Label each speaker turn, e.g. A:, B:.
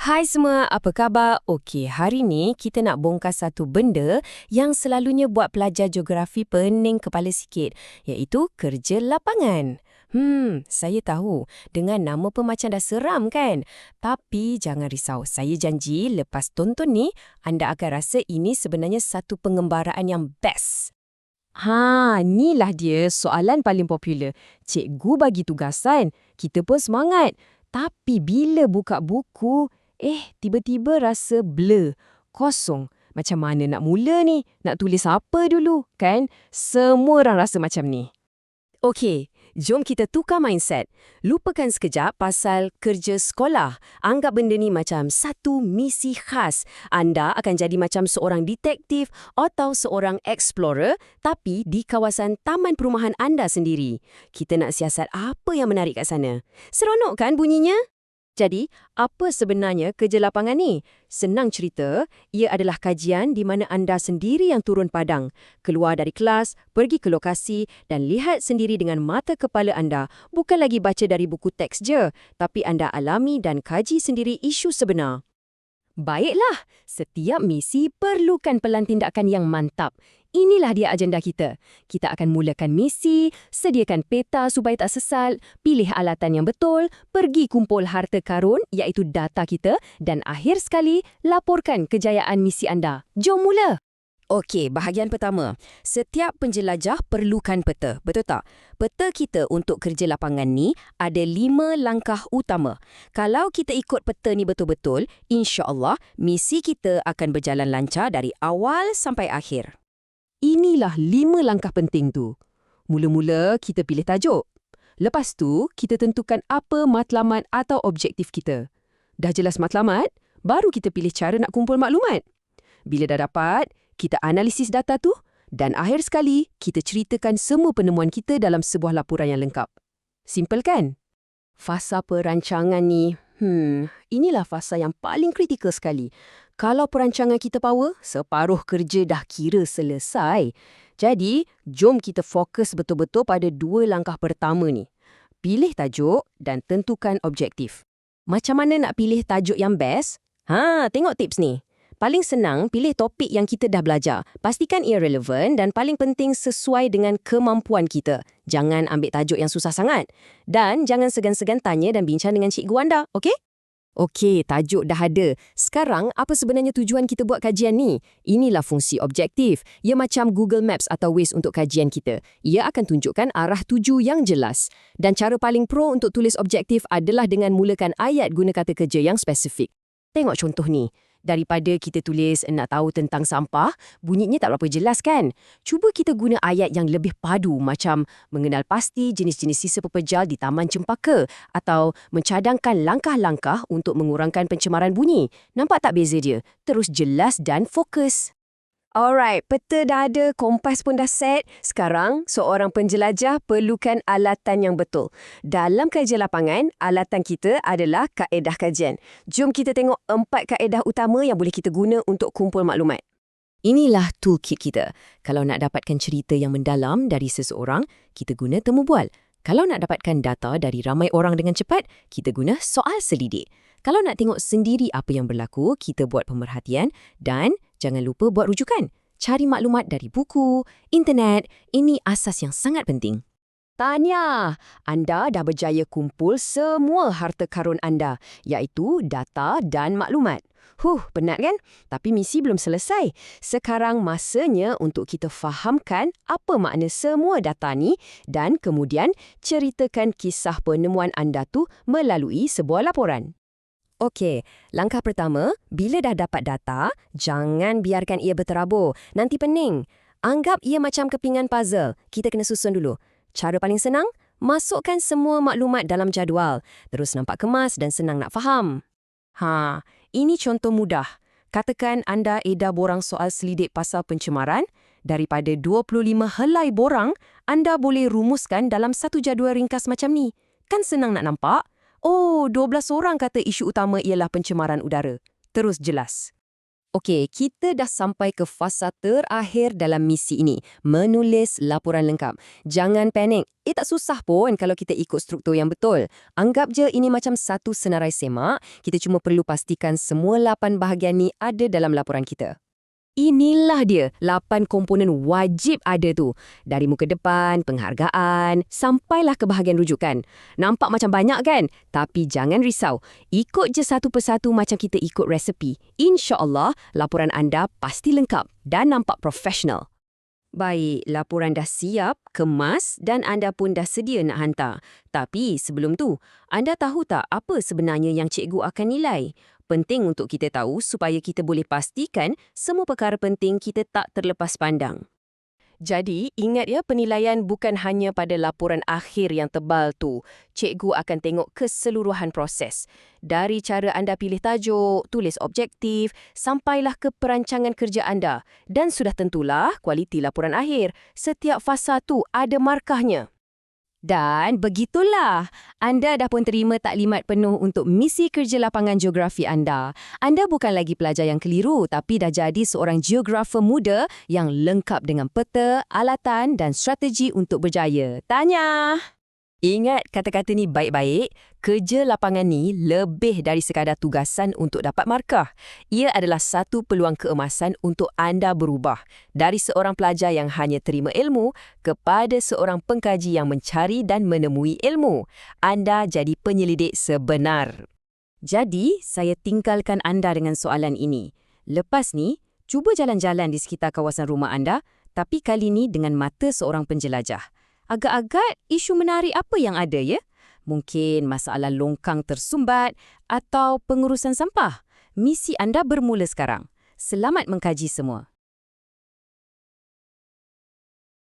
A: Hai semua, apa khabar? Okey, hari ni kita nak bongkar satu benda yang selalunya buat pelajar geografi pening kepala sikit, iaitu kerja lapangan. Saya tahu, dengan nama pun macam dah seram kan? Tapi jangan risau, saya janji lepas tonton ni, anda akan rasa ini sebenarnya satu pengembaraan yang best. Inilah dia soalan paling popular. Cikgu bagi tugasan, kita pun semangat. Tapi bila buka buku, tiba-tiba rasa blur, kosong. Macam mana nak mula ni? Nak tulis apa dulu? Kan? Semua orang rasa macam ni. Okey, jom kita tukar mindset. Lupakan sekejap pasal kerja sekolah. Anggap benda ni macam satu misi khas. Anda akan jadi macam seorang detektif atau seorang explorer, tapi di kawasan taman perumahan anda sendiri. Kita nak siasat apa yang menarik kat sana. Seronok kan bunyinya? Jadi, apa sebenarnya kerja lapangan ni? Senang cerita, ia adalah kajian di mana anda sendiri yang turun padang, keluar dari kelas, pergi ke lokasi dan lihat sendiri dengan mata kepala anda. Bukan lagi baca dari buku teks je, tapi anda alami dan kaji sendiri isu sebenar. Baiklah, setiap misi perlukan pelan tindakan yang mantap. Inilah dia agenda kita. Kita akan mulakan misi, sediakan peta supaya tak sesal, pilih alatan yang betul, pergi kumpul harta karun iaitu data kita dan akhir sekali, laporkan kejayaan misi anda. Jom mula! Okey, bahagian pertama. Setiap penjelajah perlukan peta, betul tak? Peta kita untuk kerja lapangan ni ada 5 langkah utama. Kalau kita ikut peta ni betul-betul, insya-Allah misi kita akan berjalan lancar dari awal sampai akhir. Inilah 5 langkah penting tu. Mula-mula kita pilih tajuk. Lepas tu, kita tentukan apa matlamat atau objektif kita. Dah jelas matlamat, baru kita pilih cara nak kumpul maklumat. Bila dah dapat, kita analisis data tu dan akhir sekali, kita ceritakan semua penemuan kita dalam sebuah laporan yang lengkap. Simple kan? Fasa perancangan ni, inilah fasa yang paling kritikal sekali. Kalau perancangan kita power, separuh kerja dah kira selesai. Jadi, jom kita fokus betul-betul pada 2 langkah pertama ni. Pilih tajuk dan tentukan objektif. Macam mana nak pilih tajuk yang best? Tengok tips ni. Paling senang, pilih topik yang kita dah belajar. Pastikan ia relevan dan paling penting sesuai dengan kemampuan kita. Jangan ambil tajuk yang susah sangat. Dan jangan segan-segan tanya dan bincang dengan cikgu anda, okey? Okey, tajuk dah ada. Sekarang, apa sebenarnya tujuan kita buat kajian ni? Inilah fungsi objektif. Ia macam Google Maps atau Waze untuk kajian kita. Ia akan tunjukkan arah tuju yang jelas. Dan cara paling pro untuk tulis objektif adalah dengan mulakan ayat guna kata kerja yang spesifik. Tengok contoh ni. Daripada kita tulis nak tahu tentang sampah, bunyinya tak berapa jelas kan? Cuba kita guna ayat yang lebih padu macam mengenal pasti jenis-jenis sisa pepejal di Taman Cempaka atau mencadangkan langkah-langkah untuk mengurangkan pencemaran bunyi. Nampak tak beza dia? Terus jelas dan fokus. Alright, peta dah ada, kompas pun dah set. Sekarang, seorang penjelajah perlukan alatan yang betul. Dalam kajian lapangan, alatan kita adalah kaedah kajian. Jom kita tengok 4 kaedah utama yang boleh kita guna untuk kumpul maklumat. Inilah toolkit kita. Kalau nak dapatkan cerita yang mendalam dari seseorang, kita guna temu bual. Kalau nak dapatkan data dari ramai orang dengan cepat, kita guna soal selidik. Kalau nak tengok sendiri apa yang berlaku, kita buat pemerhatian dan jangan lupa buat rujukan. Cari maklumat dari buku, internet, ini asas yang sangat penting. Tahniah! Anda dah berjaya kumpul semua harta karun anda, iaitu data dan maklumat. Penat kan? Tapi misi belum selesai. Sekarang masanya untuk kita fahamkan apa makna semua data ni dan kemudian ceritakan kisah penemuan anda tu melalui sebuah laporan. Okey, langkah pertama, bila dah dapat data, jangan biarkan ia berterabur. Nanti pening. Anggap ia macam kepingan puzzle. Kita kena susun dulu. Cara paling senang, masukkan semua maklumat dalam jadual. Terus nampak kemas dan senang nak faham. Ini contoh mudah. Katakan anda edar borang soal selidik pasal pencemaran. Daripada 25 helai borang, anda boleh rumuskan dalam satu jadual ringkas macam ni. Kan senang nak nampak? 12 orang kata isu utama ialah pencemaran udara. Terus jelas.
B: Okey, kita dah sampai ke fasa terakhir dalam misi ini, menulis laporan lengkap. Jangan panik. Tak susah pun kalau kita ikut struktur yang betul. Anggap je ini macam satu senarai semak, kita cuma perlu pastikan semua 8 bahagian ni ada dalam laporan kita. Inilah dia, 8 komponen wajib ada tu. Dari muka depan, penghargaan, sampailah ke bahagian rujukan. Nampak macam banyak kan? Tapi jangan risau. Ikut je satu persatu macam kita ikut resepi. InsyaAllah, laporan anda pasti lengkap dan nampak profesional. Baik, laporan dah siap, kemas dan anda pun dah sedia nak hantar. Tapi sebelum tu, anda tahu tak apa sebenarnya yang cikgu akan nilai? Penting untuk kita tahu supaya kita boleh pastikan semua perkara penting kita tak terlepas pandang.
A: Jadi, ingat ya, penilaian bukan hanya pada laporan akhir yang tebal tu. Cikgu akan tengok keseluruhan proses. Dari cara anda pilih tajuk, tulis objektif, sampailah ke perancangan kerja anda. Dan sudah tentulah kualiti laporan akhir. Setiap fasa tu ada markahnya.
B: Dan begitulah, anda dah pun terima taklimat penuh untuk misi kerja lapangan geografi anda. Anda bukan lagi pelajar yang keliru, tapi dah jadi seorang geografer muda yang lengkap dengan peta, alatan dan strategi untuk berjaya. Tanya! Ingat kata-kata ni baik-baik, kerja lapangan ni lebih dari sekadar tugasan untuk dapat markah. Ia adalah satu peluang keemasan untuk anda berubah dari seorang pelajar yang hanya terima ilmu kepada seorang pengkaji yang mencari dan menemui ilmu. Anda jadi penyelidik sebenar. Jadi, saya tinggalkan anda dengan soalan ini. Lepas ni, cuba jalan-jalan di sekitar kawasan rumah anda, tapi kali ni dengan mata seorang penjelajah. Agak-agak isu menarik apa yang ada ya? Mungkin masalah longkang tersumbat atau pengurusan sampah. Misi anda bermula sekarang. Selamat mengkaji semua.